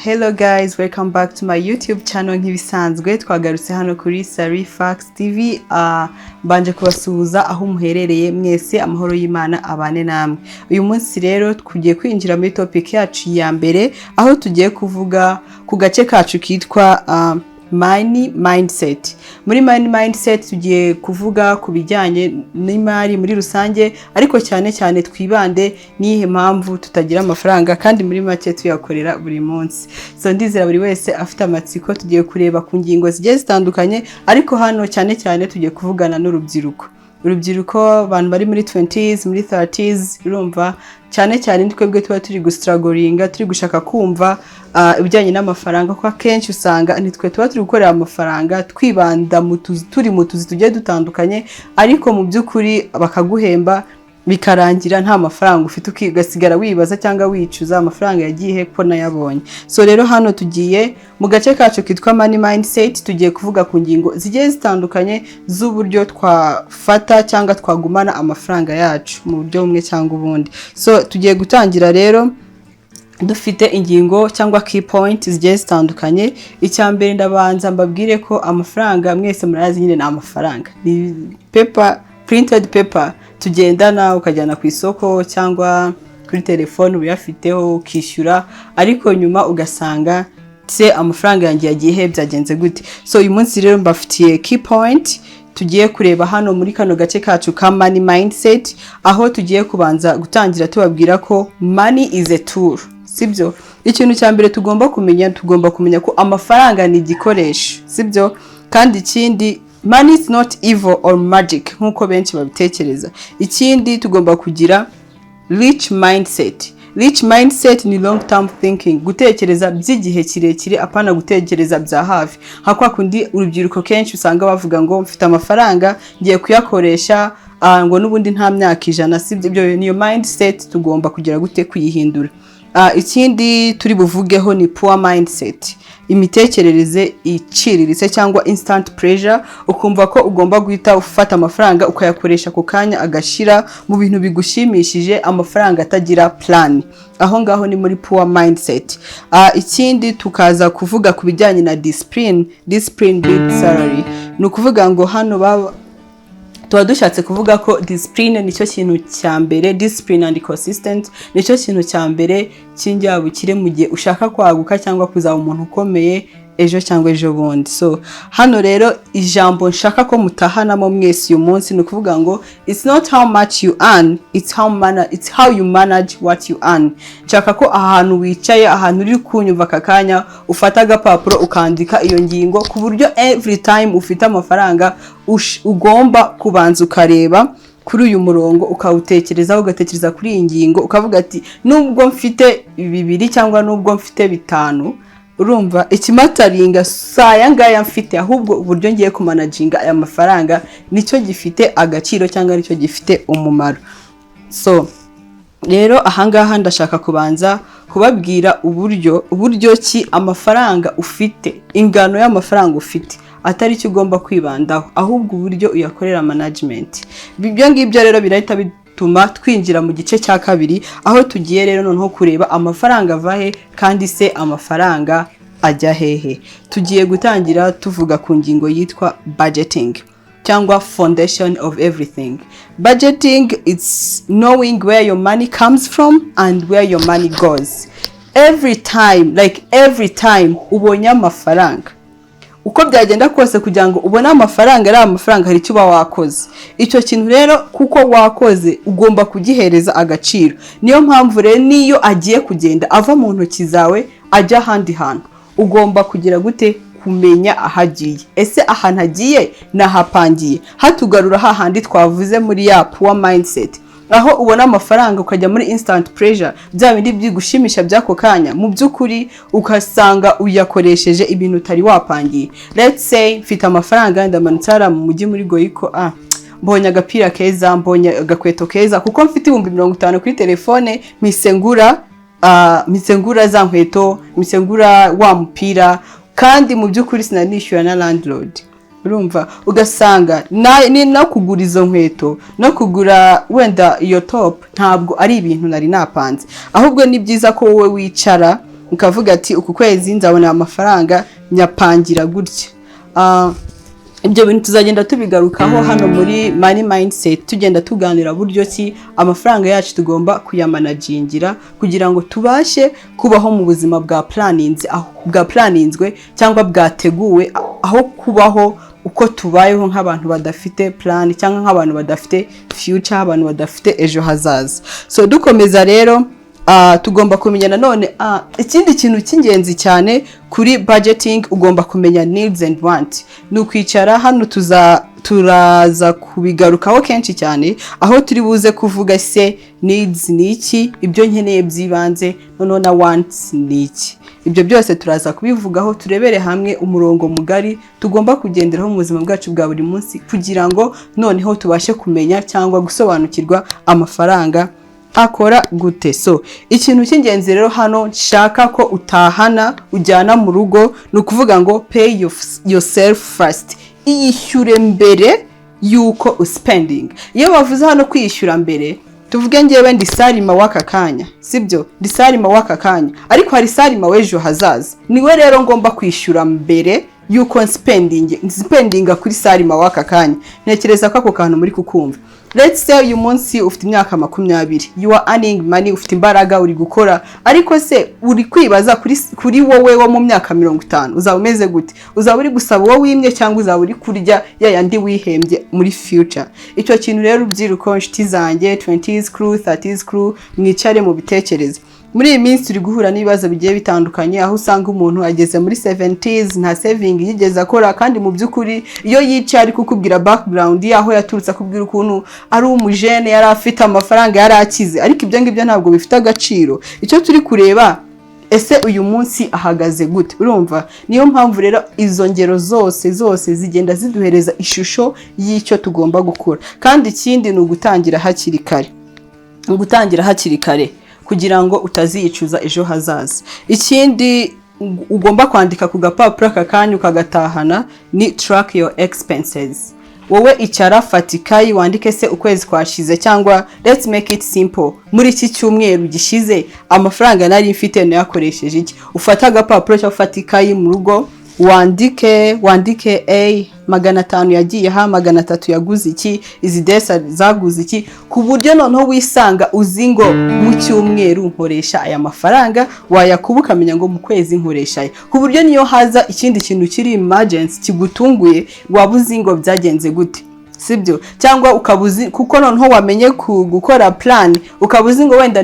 Hello guys, welcome back to my YouTube channel. Nk'ibisanzwe twagarutse hano kuri Sari Fax TV. Mbanje kubasuhuza aho muherereye mwese, amahoro y'Imana abane namwe. Uyu munsi rero tugiye kwinjira muri topic yacu ya mbere, aho tugiye kuvuga ku gace kacu kitwa money mindset. Muri money mindset tugiye kuvuga ku bijyanye n'imari muri rusange, ariko cyane twibande nihe mpamvu tutagira amafaranga kandi muri make tuyakorera buri munsi. So ndizera buri wese afite amatsiko, tugiye kureba ku ngingo zigiye zitandukanye, ariko hano cyane tugiye kuvugana n'urubyiruko. Urubyiruko, abantu bari muri 20s, muri 30s, urumva cyane twebwe tuba turi gustrugglinga, turi gushaka kumva ibijyanye n'amafaranga, kwa kenshi usanga nitwe tuba turi gukorera amafaranga, twibanda turi mu tuzi tugiye dutandukanye, ariko mu by'ukuri bakaguhemba bikarangira nta mafaranga ufite, ukigasigara wibaza cyangwa wicuza amafaranga yagiye ko nayabonye. So rero hano tugiye mu gace kacu kitwa money mindset, tugiye kuvuga ku ngingo zigiye zitandukanye z'uburyo twafata cyangwa twagumana amafaranga yacu mu buryo bumwe cyangwa ubundi. So tugiye gutangira rero dufite ingingo cyangwa key point zigiye zitandukanye. Icyambere ndabanza mbabwire ko amafaranga mwese murazi nyine na amafaranga ni paper, printed paper tugendana ukajyana ku isoko cyangwa kuri telefone uyafiteho ukishyura, ariko nyuma ugasanga amafaranga yanjye yagiye byagenze gute. So uyu munsi rero mbafitiye key point tugiye kureba hano muri kano gace kacu ka money mindset, aho tugiye kubanza gutangira tubabwira ko money is a tool, sibyo? Ikintu cyambere tugomba kumenya ko amafaranga ni igikoresho, sibyo? Kandi ikindi, money is not evil or magic nkuko benshi babitekereza. Ikindi tugomba kugira rich mindset. Rich mindset ni long term thinking, gutekereza by'igihe kirekire apana gutekereza bya hafi. Hakwa kundi urubyiruko kenshi usanga bavuga ngo mfite amafaranga ngiye kuyakoresha ngo nubundi nta myaka ijana, sibyo? Ibyo niyo mindset tugomba kugira gute kuyihindura. Ikindi turi buvugeho ni poor mindset, imitekerereze iciriritse cyangwa instant pressure, ukumva ko ugomba guhita ufata amafaranga ukayakoresha ku kanya agashira mu bintu bigushimishije, amafaranga atagira plan. Aho ngaho ni muri poor mindset. Ikindi tukaza kuvuga ku bijyanye na discipline beats salary. Ni ukuvuga ngo hano tuba dushatse kuvuga ko discipline nicyo kintu cya mbere, discipline and consistent nicyo kintu cya mbere cy'injyabukire mu gihe ushaka kwaguka cyangwa kuzaba umuntu ukomeye ejo cyangwa ejo bundi. So hano rero ijambo nshaka ko mutahanamo mwese uyu munsi ni ukuvuga ngo it's not how much you earn, it's how you manage what you earn. Nshaka ko ahantu wicaye, ahantu uri kunyumva kakanya, ufata agapapuro ukandika iyo ngingo, ku buryo every time ufite amafaranga ugomba kubanza ukareba kuri uyu murongo, ukawutekerezaho, ugatekereza kuri iyi ngingo, ukavuga ati nubwo mfite 2 cyangwa nubwo mfite 5, urumva ikimataringa saya ngaya mfite, ahubwo uburyo ngiye kumanaginga aya mafaranga nicyo gifite agaciro cyangwa nicyo gifite umumaro. So rero ahangaha ndashaka kubanza kubabwira uburyo ki amafaranga ufite, ingano y'amafaranga ufite atari cyo ugomba kwibandaho, ahubwo uburyo uyakorera management. Ibyo ngibyo rero birahita bituma twinjira mu gice cya kabiri, aho tugiye rero noneho kureba amafaranga avahe kandi se amafaranga ajya hehe. Tugiye gutangira tuvuga ku ngingo yitwa budgeting cyangwa foundation of everything. Budgeting is knowing where your money comes from and where your money goes. Every time ubonye amafaranga, uko byagenda kose kugira ngo ubone amafaranga, ari amafaranga hari icyo wakoze. Icyo kintu rero kuko wakoze ugomba kugihereza agaciro. Niyo mpamvu rero niyo agiye kugenda ava mu ntoki zawe ajya handi hantu, ugomba kugira gute kumenya ahagiye. Ese ahantu agiye nahapangiye, hatugarura hahandi twavuze muri ya poor mindset, aho ubona amafaranga ukajya muri instant pressure, bya bindi byigushimisha byako kanya, mu by'ukuri ukasanga uyakoresheje ibintu utari wapangiye. Let's say mfite amafaranga ndamanitsara mu mujyi muri Goiko, mbonye agapira keza, mbonye agakweto keza, kuko mfite 50 kuri telefone, misengura za nkweto, misengura wa mupira, kandi mu by'ukuri sinanishyura na landlord. Urumva ugasanga no kugura izo nkweto no kugura wenda iyo top ntabwo ari ibintu nari napanze, ahubwo ni byiza ko wowe wicara ukavuga ati uku kwezi nzabona amafaranga nyapangira gutya. Ibyo bintu tuzagenda tubigarukaho hano muri money mindset, tugenda tuganira buryo ki amafaranga yacu tugomba kuyamanagingira kugira ngo tubashe kubaho mu buzima bwa planinzwe cyangwa bwateguwe, aho kubaho uko tubayeho nk'abantu badafite plan cyangwa nk'abantu badafite future, abantu badafite ejo hazaza. So dukomeza rero tugomba kumenya nanone ikindi kintu cy'ingenzi cyane kuri budgeting, ugomba kumenya needs and want. Nukwicara hano turaza kubigarukaho kenshi cyane, aho turi buze kuvuga se needs ni iki, ibyo nkeneye byibanze, noneho na wants ni iki. Ibyo byose turaza kubivugaho, turebere hamwe umurongo mugari tugomba kugenderaho mu buzima bwacu bwa buri munsi kugira ngo noneho tubashe kumenya cyangwa gusobanukirwa amafaranga akora gute. So ikintu cy'ingenzi rero hano nshaka ko utahana ujyana mu rugo ni ukuvuga ngo pay yourself first. Iyishyure mbere yuko uspending. Iyo bavuze hano kwiyishyura mbere, tuvuge ngewe ndi Salima w'aka kanya, sibyo? Ndi Salima w'aka kanya, ariko hari Salima w'ejo hazaza. Niwe rero ngomba kwishyura mbere yuko spendinga kuri Salima w'aka kanya. Ntekereza ko ako kantu muri kukumva. Let's say uyu munsi ufite imyaka 20, you are earning money, ufite imbaraga, uri gukora, ariko se uri kwibaza kuri wowe wo mu myaka 50 uzaba umeze gute? Uzaba uri gusaba wowe wimye cyangwa uzaba uri kurya yandi wihembye muri future? Icyo kintu rero ubyiruko nshuti zanjye 20s crew 30s crew mwicare mu bitekerezo. Muri iyi minsi turi guhura n'ibibazo bigiye bitandukanye, aho usanga umuntu ageze muri 70s nta saving yigeze akora, kandi mu by'ukuri iyo yicaye ari kukubwira background yaho yaturutse akubwira ukuntu ari umujene yari afite amafaranga yari akize, ariko ibyo ngibyo ntabwo bifite agaciro. Icyo turi kureba ese uyu munsi ahagaze gute? Urumva? Niyo mpamvu rero izo ngero zose zigenda ziduhereza ishusho y'icyo tugomba gukora. Kandi ikindi ni ugutangira hakiri kare kugira ngo utazicuza ejo hazaza. Ikindi ugomba kwandika ku gapapuro kakanya ukagatahana ni track your expenses. Wowe icara fatikayi wandike se ukwezi kwashize, cyangwa let's make it simple, muri iki cyumweru gishize amafaranga nari mfite nayakoresheje iki. Ufata agapapuro cyo fatikayi mu rugo wandike 500 yagiye ha 300 yaguze iki, izi desa zaguze iki, ku buryo noneho wisanga uzi ngo mu cyumweru nkoresha aya mafaranga, wayakubuka menya ngo mu kwezi nkoresha aya, ku buryo niyo haza ikindi kintu kiri emergency kigutunguye wabuzi ngo byagenze gute, sibyo? Cyangwa ukabuzi kuko noneho wamenye gukora plan, ukabuzi ngo wenda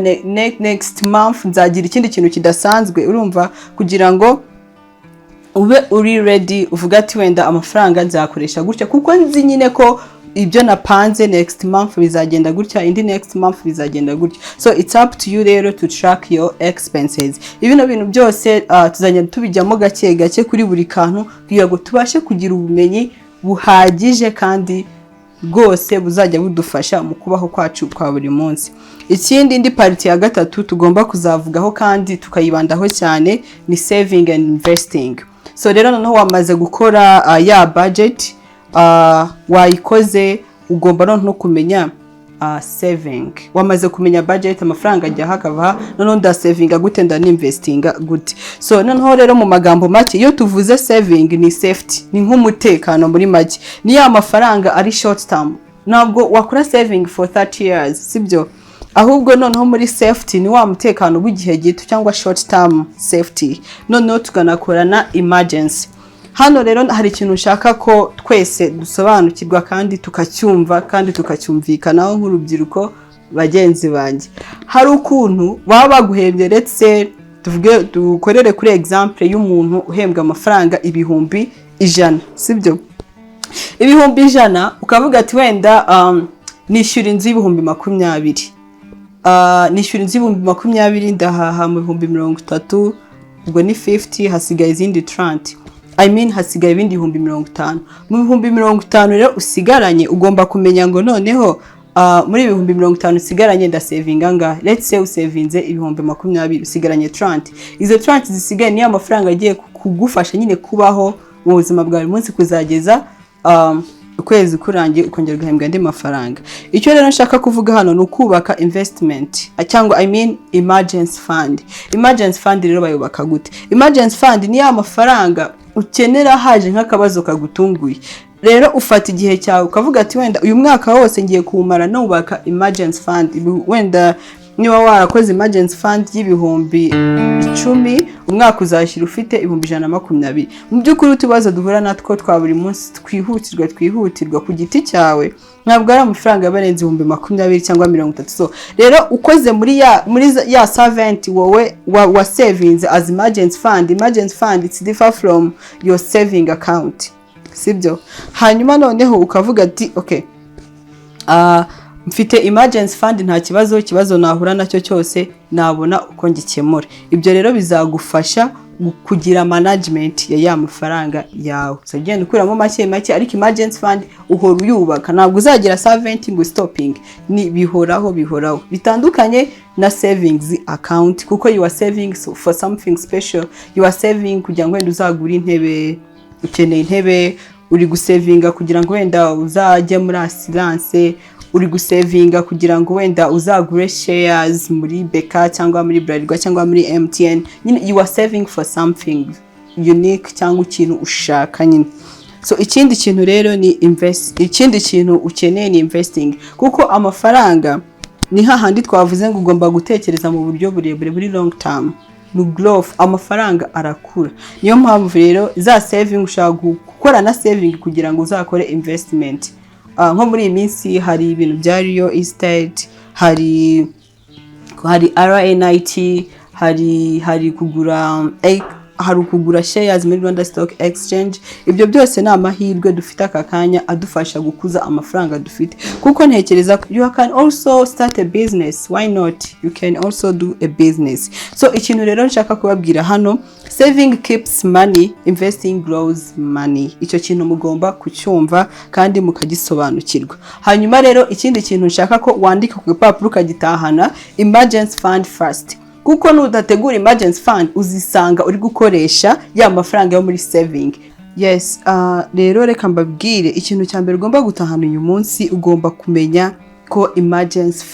next month nzagira ikindi kintu kidasanzwe. Urumva? Kugira ngo ube uri ready, uvuga ati wenda amafaranga nzakoresha gutya kuko nzi nyine ko ibyo napanze next month bizagenda gutya, indi next month bizagenda gutya. So it's up to you rero to track your expenses. Ibino bintu byose tuzagenda tubijyamo gake kuri buri kantu kugira ngo tubashe kugira ubumenyi buhagije kandi rwose buzajya budufasha mu kubaho kwacu kwa buri munsi. Ikindi indi party ya gatatu tugomba kuzavugaho kandi tukayibandaho cyane ni saving and investing. So rero noneho wamaze gukora ya budget, wayikoze, ugomba no kumenya saving. Wamaze kumenya budget, amafaranga ajya hakava, noneho nda savinga gute, nda investinga gute. So noneho rero mu magambo make iyo tuvuze saving ni safety, ni nk'umutekano muri make. Ni ya mafaranga ari short term, ntabwo wakora saving for 30 years, sibyo? Ahubwo noneho muri safety ni wa mutekano w'igihe gito cyangwa short term safety. Noneho tukanakorana emergency. Hano rero hari ikintu nshaka ko twese dusobanukirwa kandi tukacyumva kandi tukacyumvikanaho nk'urubyiruko bagenzi banjye. Hari ukuntu baba baguhembye, let's say tuvuge dukorere kuri example y'umuntu uhembwa amafaranga 100,000, sibyo? 100,000 ukavuga ati wenda nishyura inzu 20,000. Nishyura inzu 20,000 ndahaha mu 30,000, ubwo ni 50, hasigaye izindi 30. hasigaye ibindi 50,000. Mu 50,000 rero usigaranye ugomba kumenya ngo noneho muri 50,000 usigaranye nda savinga nga. Let's say usavinze 20,000 usigaranye 30. Izo 30 zisigaye ni amafaranga agiye kugufasha nyine kubaho mu buzima bwa buri munsi kuzageza ukwezi kurangiye ukongera ugahembwa andi mafaranga. Icyo rero nshaka kuvuga hano ni ukubaka investment cyangwa emergency fund. Emergency fund rero bayubaka gute? Emergency fund ni ya mafaranga ukenera haje nk'akabazo kagutunguye. Rero ufata igihe cyawe ukavuga ati wenda uyu mwaka wose ngiye kuwumara nubaka emergency fund. Wenda niba warakoze emergency fund y'ibihumbi 10, umwaka uzashyira ufite 120. Mu by'ukuri utubazo duhura natwo twa buri munsi twihutirwa ku giti cyawe ntabwo ari amafaranga yabarenze 20 cyangwa 30. So rero ukoze muri ya servant wowe wa savings as emergency fund. Emergency fund it's different from your saving account, sibyo? Hanyuma noneho ukavuga ati okay, mfite emergency fund, nta kibazo nahura nacyo cyose nabona uko ngikemura. Ibyo rero bizagufasha kugira management ya mafaranga yawe. So genda ukuramo make ariko emergency fund uhora uyubaka, ntabwo uzagira servant ngo stopping, ni bihoraho. Bitandukanye na savings account kuko you are saving for something special. You are saving kugira ngo wenda uzagura intebe, ukeneye intebe, uri gusavinga kugira ngo wenda uzajye muri assurance, uri gusavinga kugira ngo wenda uzagure shares muri Beka cyangwa muri Bralirwa cyangwa muri MTN. You are saving for something unique cyangwa ikintu ushaka nyine. So ikindi kintu rero ni ikindi kintu ukeneye ni investing, kuko amafaranga ni hahandi twavuze ngo ugomba gutekereza mu buryo burebure buri long term. No growth, amafaranga arakura. Niyo mpamvu rero za saving ushaka gukora na saving kugira ngo uzakore investment. Nko muri iyi minsi hari ibintu bya real estate, hari RNIT, hari kugura shares muri Rwanda Stock Exchange. Ibyo byose ni amahirwe dufite aka kanya adufasha gukuza amafaranga dufite, kuko ntekereza you can also start a business. Why not? You can also do a business. So ikintu rero nshaka kubabwira hano, saving keeps money, investing grows money. Icyo kintu mugomba kucyumva kandi mukagisobanukirwa. Hanyuma rero ikindi kintu nshaka ko wandika ku gapapuro ukagitahana, emergency fund first. Kuko nudategura emergency fund uzisanga uri gukoresha ya mafaranga yo muri saving. Yes, rero reka mbabwire ikintu cya mbere ugomba gutahana uyu munsi, ugomba kumenya ko emergency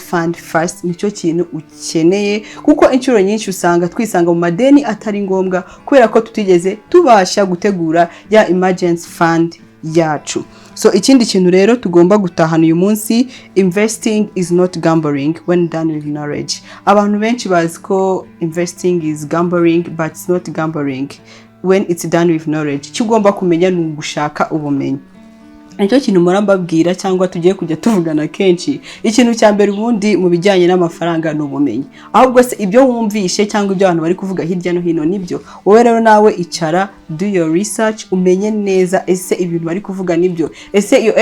fund first nicyo kintu ukeneye, kuko inshuro nyinshi usanga twisanga mu madeni atari ngombwa kubera ko tutigeze tubasha gutegura ya emergency fund yacu. So ikindi kintu rero tugomba gutahana uyu munsi, investing is not gambling when done with knowledge. Abantu benshi bazi ko investing is gambling, but it's not gambling when it's done with knowledge. Icyo ugomba kumenya ni ugushaka ubumenyi. Nicyo kintu mbabwira cyangwa tugiye kujya tuvugana kenshi. Ikintu cya mbere ubundi mu bijyanye n'amafaranga ni ubumenyi. Ahubwo se ibyo wumvishe cyangwa ibyo abantu bari kuvuga hirya no hino nibyo, wowe rero nawe icara, do your research, umenye neza ese ibintu bari kuvuga nibyo, ese iyo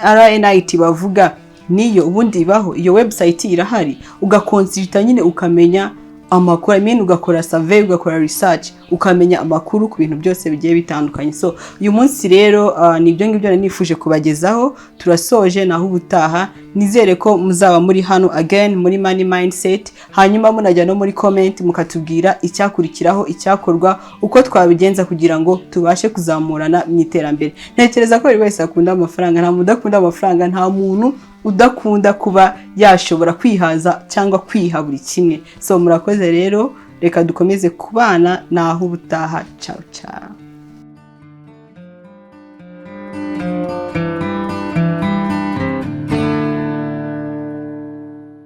RNIT bavuga niyo ubundi ibaho, iyo website irahari, ugakonsulta nyine ukamenya amakuru, ugakora survey, ugakora research, ukamenya amakuru ku bintu byose bigiye bitandukanye. So uyu munsi rero nibyo ngibyo nifuje kubagezaho. Turasoje naho ubutaha, nizere ko muzaba muri hano again muri money mindset. Hanyuma munajya no muri comment mukatubwira icyakurikiraho, icyakorwa, uko twabigenza kugira ngo tubashe kuzamurana mu iterambere. Ntekereza ko buri wese akunda amafaranga, nta muntu udakunda amafaranga, nta muntu udakunda kuba yashobora kwihaza cyangwa kwiha buri kimwe. So murakoze rero, reka dukomeze kubana naho ubutaha. Ciao ciao.